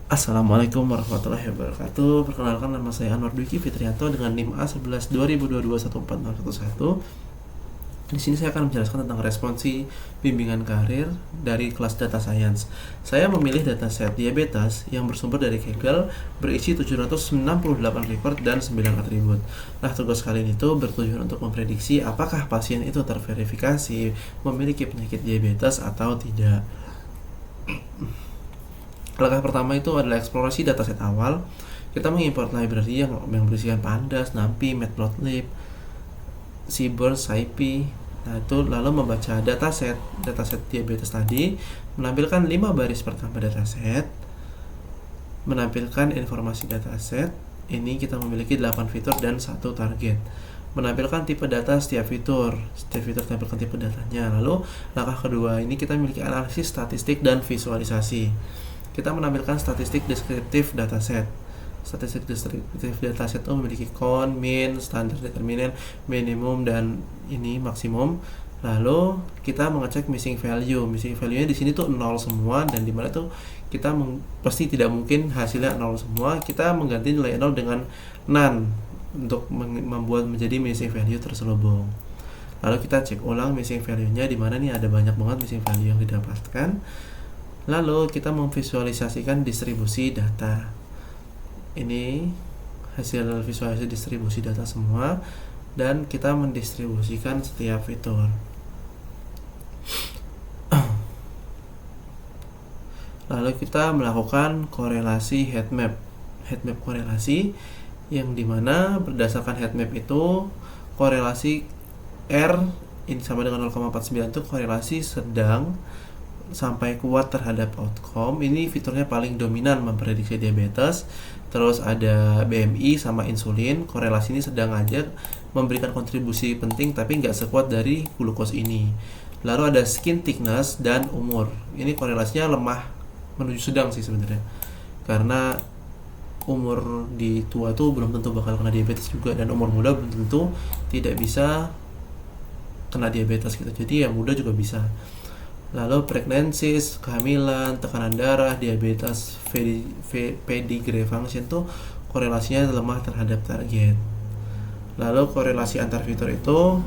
Assalamualaikum warahmatullahi wabarakatuh. Perkenalkan, nama saya Anwar Dwiki Fitrianto dengan NIM A11 2022 Di sini saya akan menjelaskan tentang responsi bimbingan karir dari kelas Data Science. Saya memilih dataset diabetes yang bersumber dari Kaggle berisi 798 report dan 9 atribut. Nah, tugas kalian itu bertujuan untuk memprediksi apakah pasien itu terverifikasi memiliki penyakit diabetes atau tidak. Langkah pertama itu adalah eksplorasi dataset awal. Kita mengimport library yang berisikan Pandas, NumPy, Matplotlib, Seaborn, SciPy. Nah, itu lalu membaca dataset diabetes tadi, menampilkan 5 baris pertama dataset, menampilkan informasi dataset. Ini kita memiliki 8 fitur dan 1 target. Menampilkan tipe data setiap fitur tampilkan tipe datanya. Lalu langkah kedua ini kita memiliki analisis statistik dan visualisasi. Kita menampilkan statistik deskriptif dataset. Statistik deskriptif dataset itu memiliki count, mean, standard determinant, minimum, dan ini maksimum. Lalu kita mengecek missing value. Missing value-nya di sini tuh 0 semua, dan dimana tuh kita pasti tidak mungkin hasilnya 0 semua. Kita mengganti nilai 0 dengan none untuk membuat menjadi missing value terselubung. Lalu kita cek ulang missing value-nya, di mana nih ada banyak banget missing value yang didapatkan. Lalu kita memvisualisasikan distribusi data. Ini hasil visualisasi distribusi data semua, dan kita mendistribusikan setiap fitur. Lalu kita melakukan korelasi heatmap korelasi, yang dimana berdasarkan heatmap itu korelasi R ini sama dengan 0,49 itu korelasi sedang sampai kuat terhadap outcome. Ini fiturnya paling dominan memprediksi diabetes. Terus ada BMI sama insulin, korelasi ini sedang aja, memberikan kontribusi penting tapi nggak sekuat dari glukos ini. Lalu ada skin thickness dan umur. Ini korelasinya lemah menuju sedang sih sebenarnya, karena umur di tua tuh belum tentu bakal kena diabetes juga, dan umur muda belum tentu tidak bisa kena diabetes gitu. Jadi yang muda juga bisa. Lalu pregnancy, kehamilan, tekanan darah, diabetes, pedigree function tuh korelasinya lemah terhadap target. Lalu korelasi antar fitur itu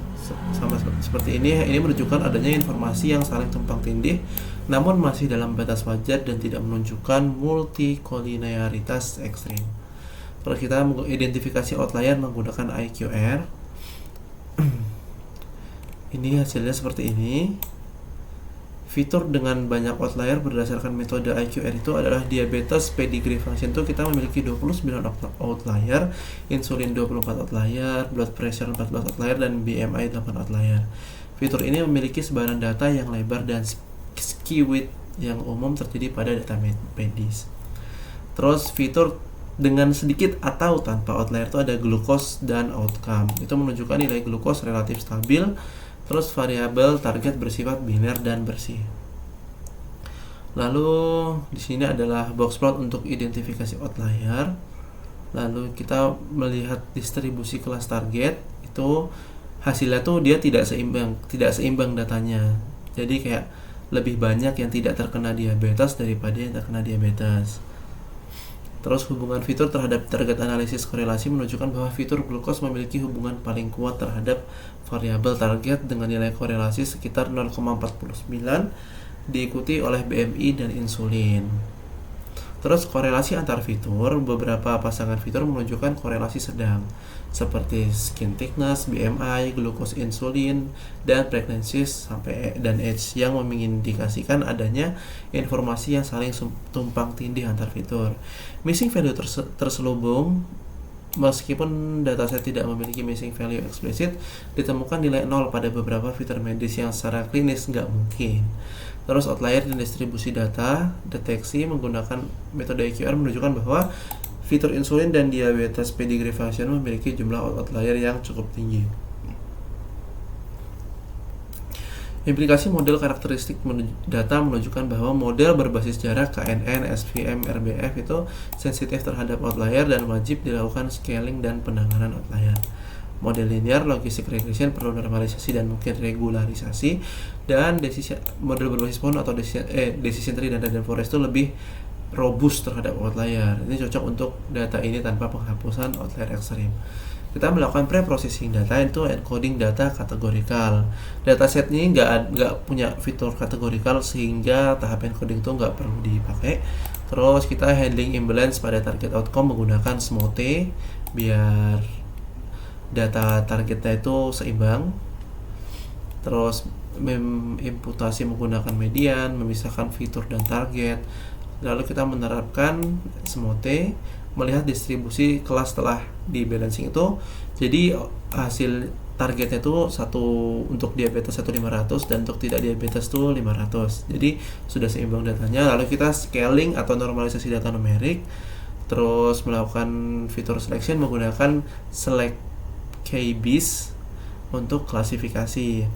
sama seperti ini menunjukkan adanya informasi yang saling tumpang tindih namun masih dalam batas wajar dan tidak menunjukkan multikolinearitas ekstrim. Kalau kita mengidentifikasi outlier menggunakan IQR, ini hasilnya seperti ini. Fitur dengan banyak outlier berdasarkan metode IQR itu adalah diabetes pedigree function itu kita memiliki 29 outlier, insulin 24 outlier, blood pressure 14 outlier, dan BMI 8 outlier. Fitur ini memiliki sebaran data yang lebar dan skewed yang umum terjadi pada data medis. Terus fitur dengan sedikit atau tanpa outlier itu ada glucose dan outcome. Itu menunjukkan nilai glucose relatif stabil. Terus variabel target bersifat biner dan bersih. Lalu di sini adalah box plot untuk identifikasi outlier. Lalu kita melihat distribusi kelas target, itu hasilnya tuh dia tidak seimbang datanya. Jadi kayak lebih banyak yang tidak terkena diabetes daripada yang terkena diabetes. Terus hubungan fitur terhadap target analisis korelasi menunjukkan bahwa fitur glukos memiliki hubungan paling kuat terhadap variabel target dengan nilai korelasi sekitar 0,49, diikuti oleh BMI dan insulin. Terus korelasi antar fitur, beberapa pasangan fitur menunjukkan korelasi sedang seperti skin thickness, BMI, glucose, insulin, dan pregnancy dan age yang mengindikasikan adanya informasi yang saling tumpang tindih antar fitur. Missing value terselubung. Meskipun dataset tidak memiliki missing value eksplisit, ditemukan nilai 0 pada beberapa fitur medis yang secara klinis nggak mungkin. Terus outlier dan distribusi data deteksi menggunakan metode IQR menunjukkan bahwa fitur insulin dan diabetes pedigree function memiliki jumlah outlier yang cukup tinggi. Implikasi model karakteristik data menunjukkan bahwa model berbasis jarak KNN, SVM, RBF itu sensitif terhadap outlier dan wajib dilakukan scaling dan penanganan outlier. Model linear, logistic regression perlu normalisasi dan mungkin regularisasi, dan model berbasis pohon atau decision tree dan random forest itu lebih robust terhadap outlier. Ini cocok untuk data ini tanpa penghapusan outlier ekstrim. Kita melakukan pre-processing data, itu encoding data kategorikal. Dataset ini nggak punya fitur kategorikal sehingga tahap encoding itu nggak perlu dipakai. Terus kita handling imbalance pada target outcome menggunakan SMOTE biar data targetnya itu seimbang. Terus imputasi menggunakan median, memisahkan fitur dan target. Lalu kita menerapkan SMOTE melihat distribusi kelas setelah di balancing itu. Jadi hasil targetnya itu untuk diabetes 1500 dan untuk tidak diabetes itu 500. Jadi sudah seimbang datanya. Lalu kita scaling atau normalisasi data numerik, terus melakukan fitur selection menggunakan select KBIS untuk klasifikasi.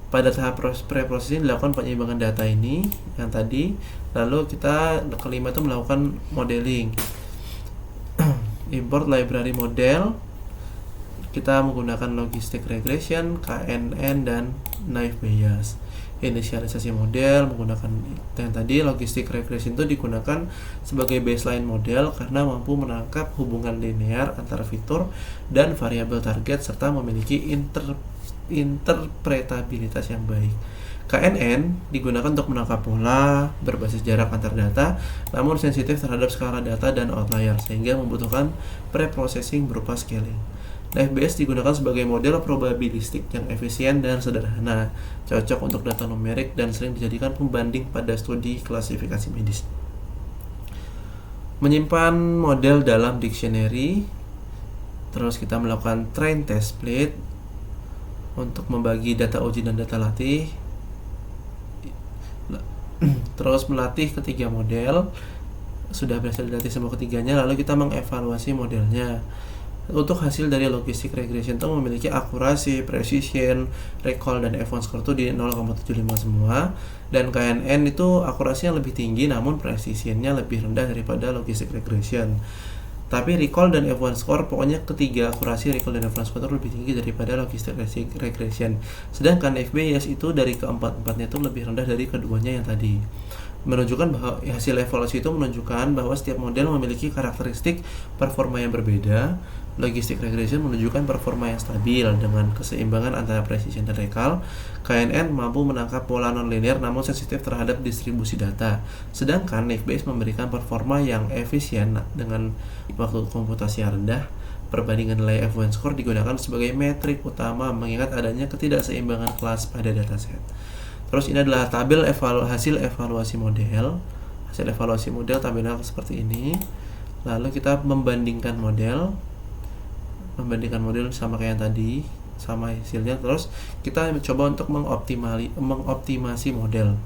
Pada tahap pre-processing dilakukan penyeimbangan data ini yang tadi. Lalu kita kelima itu melakukan modeling. Import library model, kita menggunakan logistic regression, KNN, dan naive Bayes. Inisialisasi model menggunakan yang tadi. Logistic regression itu digunakan sebagai baseline model karena mampu menangkap hubungan linear antara fitur dan variabel target serta memiliki interpretabilitas yang baik. KNN digunakan untuk menangkap pola berbasis jarak antar data, namun sensitif terhadap skala data dan outlier, sehingga membutuhkan pre-processing berupa scaling. Naive Bayes digunakan sebagai model probabilistik yang efisien dan sederhana, cocok untuk data numerik dan sering dijadikan pembanding pada studi klasifikasi medis. Menyimpan model dalam dictionary, terus kita melakukan train test split untuk membagi data uji dan data latih. Terus melatih ketiga model, sudah berhasil dilatih semua ketiganya, lalu kita mengevaluasi modelnya. Untuk hasil dari logistic regression itu memiliki akurasi, precision, recall, dan F1 score itu di 0,75 semua. Dan KNN itu akurasinya lebih tinggi namun precisionnya lebih rendah daripada logistic regression. Tapi recall dan F1 score, pokoknya ketiga akurasi recall dan F1 score itu lebih tinggi daripada logistic regression. Sedangkan Naive Bayes itu dari keempat-empatnya itu lebih rendah dari keduanya yang tadi. Menunjukkan bahwa hasil evaluasi itu menunjukkan bahwa setiap model memiliki karakteristik performa yang berbeda. Logistic regression menunjukkan performa yang stabil dengan keseimbangan antara precision dan recall. KNN mampu menangkap pola non-linear namun sensitif terhadap distribusi data. Sedangkan Naive Bayes memberikan performa yang efisien dengan waktu komputasi yang rendah. Perbandingan nilai F1 score digunakan sebagai metrik utama mengingat adanya ketidakseimbangan kelas pada dataset. Terus ini adalah tabel hasil evaluasi model. Hasil evaluasi model tabelnya seperti ini. Lalu kita membandingkan model sama kayak yang tadi, sama hasilnya. Terus kita coba untuk mengoptimasi model.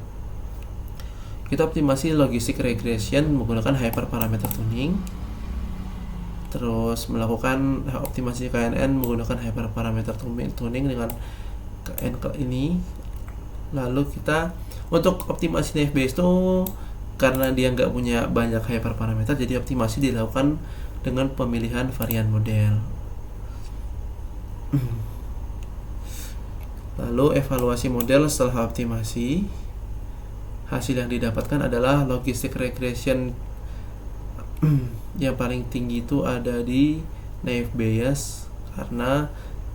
Kita optimasi logistic regression menggunakan hyperparameter tuning. Terus melakukan optimasi KNN menggunakan hyperparameter tuning dengan ini. Lalu kita untuk optimasi Naive Bayes itu karena dia nggak punya banyak hyperparameter, jadi optimasi dilakukan dengan pemilihan varian model. Lalu evaluasi model setelah optimasi, hasil yang didapatkan adalah logistic regression yang paling tinggi itu ada di Naive Bayes karena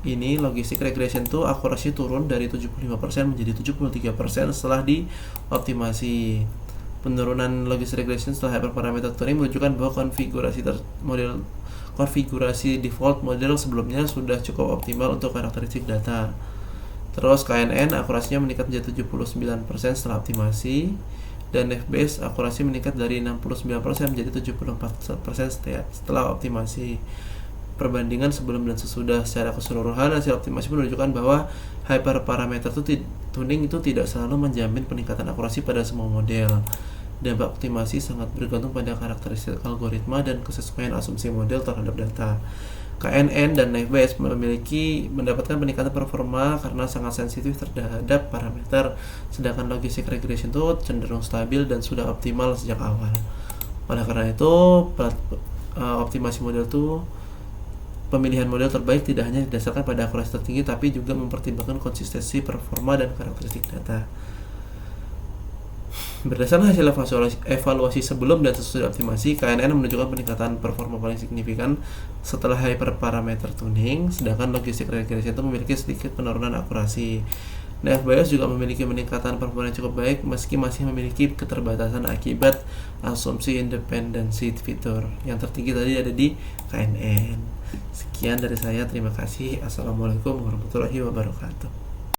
ini logistic regression itu akurasi turun dari 75% menjadi 73% setelah dioptimasi. Penurunan logistic regression setelah hyperparameter tuning menunjukkan bahwa konfigurasi default model sebelumnya sudah cukup optimal untuk karakteristik data. Terus KNN akurasinya meningkat menjadi 79% setelah optimasi, dan Naive Bayes akurasi meningkat dari 69% menjadi 74% setelah optimasi. Perbandingan sebelum dan sesudah secara keseluruhan, hasil optimasi menunjukkan bahwa hyperparameter tuning itu tidak selalu menjamin peningkatan akurasi pada semua model. Dampak optimasi sangat bergantung pada karakteristik algoritma dan kesesuaian asumsi model terhadap data. KNN dan Naive Bayes mendapatkan peningkatan performa karena sangat sensitif terhadap parameter, sedangkan logistic regression itu cenderung stabil dan sudah optimal sejak awal. Oleh karena itu, optimasi model itu pemilihan model terbaik tidak hanya didasarkan pada akurasi tertinggi tapi juga mempertimbangkan konsistensi performa dan karakteristik data. Berdasarkan hasil evaluasi sebelum dan sesudah optimasi, KNN menunjukkan peningkatan performa paling signifikan setelah hyperparameter tuning, sedangkan logistic regression itu memiliki sedikit penurunan akurasi. NFBIOS juga memiliki peningkatan performa yang cukup baik meski masih memiliki keterbatasan akibat asumsi independensi fitur. Yang tertinggi tadi ada di KNN. Sekian dari saya, terima kasih. Assalamualaikum warahmatullahi wabarakatuh.